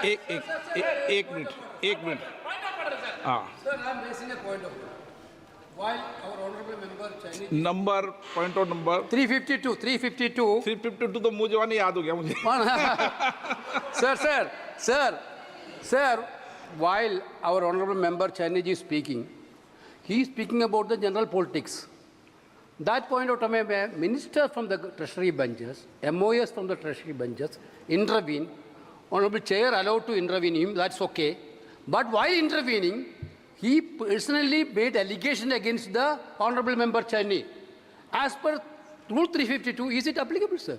एक मिनट हाँ number point of number 352 तो मुझे जवानी याद हो गया मुझे Sir, while our honorable member Chinese is speaking, he is speaking about the general politics. That point of time, a minister from the treasury benches, MOS from the treasury benches, intervene. Honorable chair allowed to intervene him, that's okay. But while intervening, he personally made allegation against the honorable member Chinese. As per Rule 352, is it applicable, sir?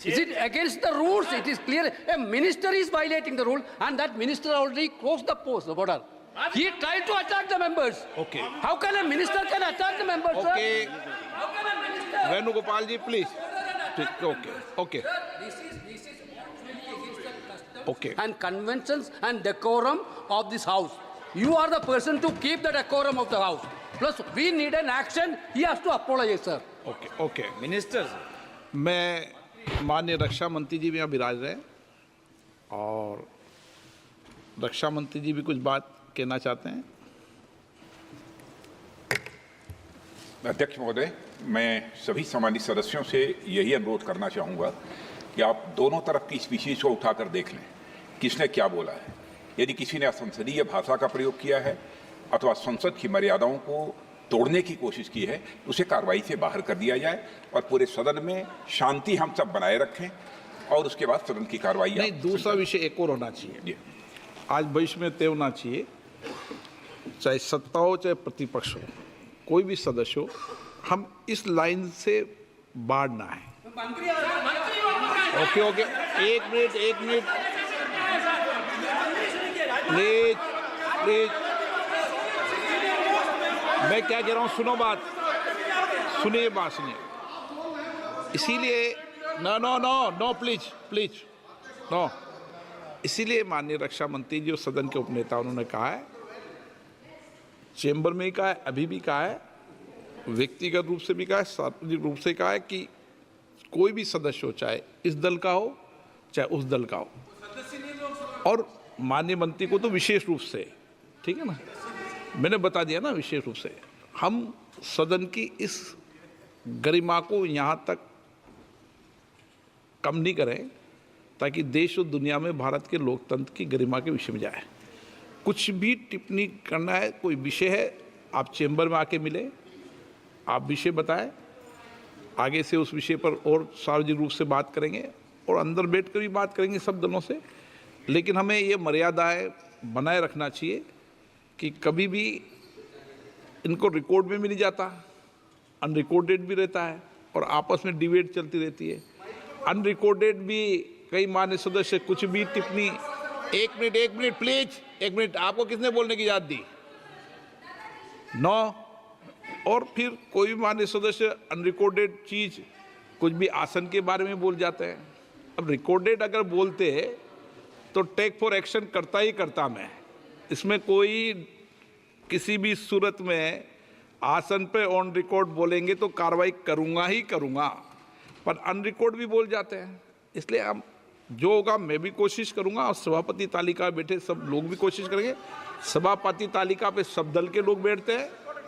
Is it against the rules? It is clear. A minister is violating the rule, and that minister already crossed the post, the border. He tried to attack the members. Okay. How can a minister can attack the members, Okay. sir? How can a minister? Venugopal ji, please. Okay. This is actually against the customs Okay. and conventions and decorum of this house. You are the person to keep the decorum of the house. Plus, we need an action. He has to apologize, sir. Okay. Minister मैं माननीय रक्षा मंत्री जी भी यहाँ विराज रहे हैं और रक्षा मंत्री जी भी कुछ बात कहना चाहते हैं। अध्यक्ष महोदय, मैं सभी सम्मानित सदस्यों से यही अनुरोध करना चाहूँगा कि आप दोनों तरफ की स्पीशीज को उठाकर देख लें, किसने क्या बोला है। यदि किसी ने असंसदीय भाषा का प्रयोग किया है अथवा संसद की मर्यादाओं को तोड़ने की कोशिश की है, उसे कार्रवाई से बाहर कर दिया जाए और पूरे सदन में शांति हम सब बनाए रखें और उसके बाद सदन की कार्रवाई। नहीं, दूसरा विषय एक और होना चाहिए। आज भविष्य में तय होना चाहिए, चाहे सत्ता हो चाहे प्रतिपक्ष हो, कोई भी सदस्य हो, हम इस लाइन से बाहर ना है। ओके, एक मिनट प्लीज मैं क्या कह रहा हूँ, सुनिए बात सुनिए। इसीलिए नो प्लीज नो। इसीलिए माननीय रक्षा मंत्री जी और सदन के उपनेता उन्होंने कहा है, चेंबर में ही कहा है, अभी भी कहा है, व्यक्तिगत रूप से भी कहा है, सार्वजनिक रूप से कहा है कि कोई भी सदस्य हो, चाहे इस दल का हो चाहे उस दल का हो, और माननीय मंत्री को तो विशेष रूप से, ठीक है ना, मैंने बता दिया ना, विशेष रूप से हम सदन की इस गरिमा को यहाँ तक कम नहीं करें ताकि देश और दुनिया में भारत के लोकतंत्र की गरिमा के विषय में जाए। कुछ भी टिप्पणी करना है, कोई विषय है, आप चेंबर में आके मिले, आप विषय बताएं, आगे से उस विषय पर और सार्वजनिक रूप से बात करेंगे और अंदर बैठ कर भी बात करेंगे सब दलों से। लेकिन हमें ये मर्यादाएं बनाए रखना चाहिए कि कभी भी इनको रिकॉर्ड में भी नहीं जाता, अनरिकॉर्डेड भी रहता है और आपस में डिबेट चलती रहती है। अनरिकॉर्डेड भी कई मान्य सदस्य कुछ भी टिप्पणी। एक मिनट प्लीज, एक मिनट, आपको किसने बोलने की इजाजत दी? नो। और फिर कोई भी मान्य सदस्य अनरिकॉर्डेड चीज कुछ भी आसन के बारे में बोल जाते हैं। अब रिकॉर्डेड अगर बोलते हैं तो टेक फॉर एक्शन करता ही करता मैं, इसमें कोई किसी भी सूरत में आसन पे ऑन रिकॉर्ड बोलेंगे तो कार्रवाई करूंगा ही करूंगा, पर अनरिकॉर्ड भी बोल जाते हैं। इसलिए हम जो होगा मैं भी कोशिश करूंगा और सभापति तालिका में बैठे सब लोग भी कोशिश करेंगे। सभापति तालिका पे सब दल के लोग बैठते हैं और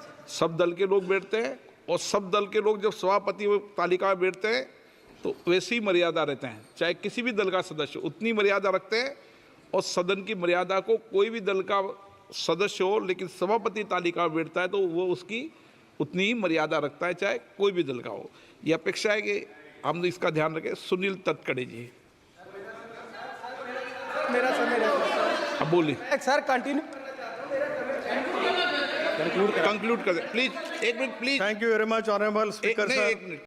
सब दल के लोग जब सभापति तालिका में बैठते हैं तो वैसी मर्यादा रहते हैं, चाहे किसी भी दल का सदस्य उतनी मर्यादा रखते हैं और सदन की मर्यादा को कोई भी दल का सदस्य हो लेकिन सभापति तालिका में बैठता है तो वो उसकी उतनी ही मर्यादा रखता है, चाहे कोई भी दल का हो। ये अपेक्षा है कि हम इसका ध्यान रखें। सुनील तटकड़े जी, अब बोलिए सर, कंटिन्यू कंक्लूड कर दे प्लीज। एक minute please. Thank you very much honourable speaker sir. एक मिनट।